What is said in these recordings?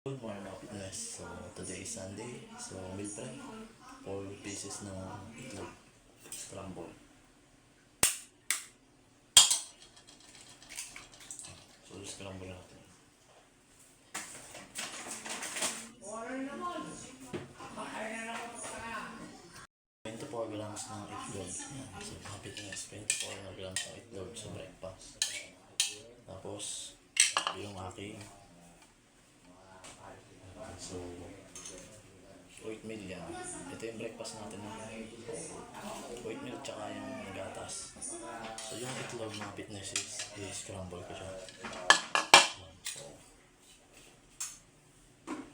Good morning mga fitness. So today is Sunday. So meal prep. 4 pieces ng itlog. Scramble. So scramble natin. 24 grams ng itlog. Yan. So mga fitness. 24 grams ng itlog sa breakfast. Tapos yung aking so oatmeal yan. Ito yung breakfast natin ng oatmeal tsaka yung gatas. So yung itlog mga fitness is scramble ko siya. So,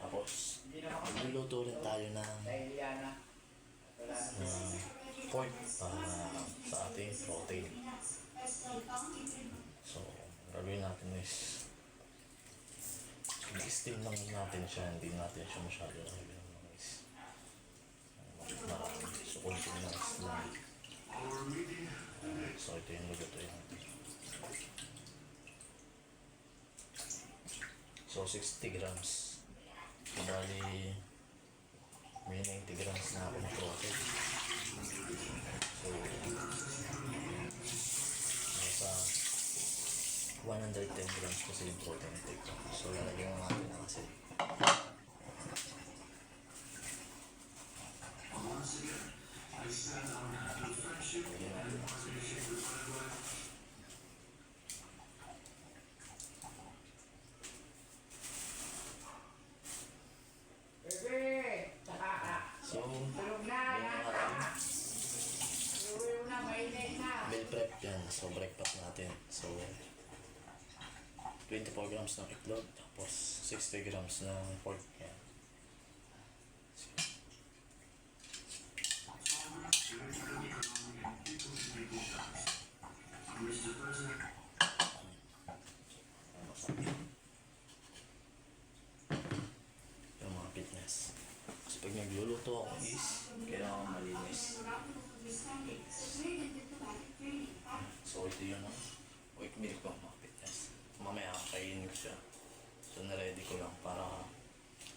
tapos magluluto rin tayo ng pork para sa ating protein. So gagawin natin is i-steam lang natin siya, hindi natin siya masyado lagyan ng mais. Marami. So, konting mais lang. So, ito yung lugato natin. So, 60 grams. Bali, may 90 grams na ako ng protein. So, nasa 110 grams kasi yung protein intake ko. So, lalagyan mo natin na kasi. So, meal prep yan. So, breakfast natin. So, 24 grams ng itlog, tapos 60 grams ng pork. Yan. Yung mga fitness. Kasi pag nagluluto ako is kailangan malinis. So ito yun ang oatmeal ko mga fitness. Mamaya kakainin ko siya. So na-ready ko lang para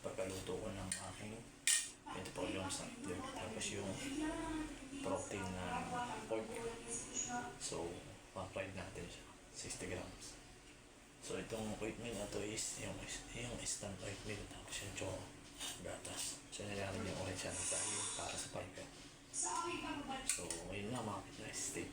pagkaluto ko ng aking 24 grams ng itlog. Tapos yung protein na pork. So pa-fried natin siya. 60 grams. So itong oatmeal na to is yung instant oatmeal. Tapos yung choco gatas. So nilalagyan ko rin siya ng saging para sa fiber. So ayun na mga fitness. Stay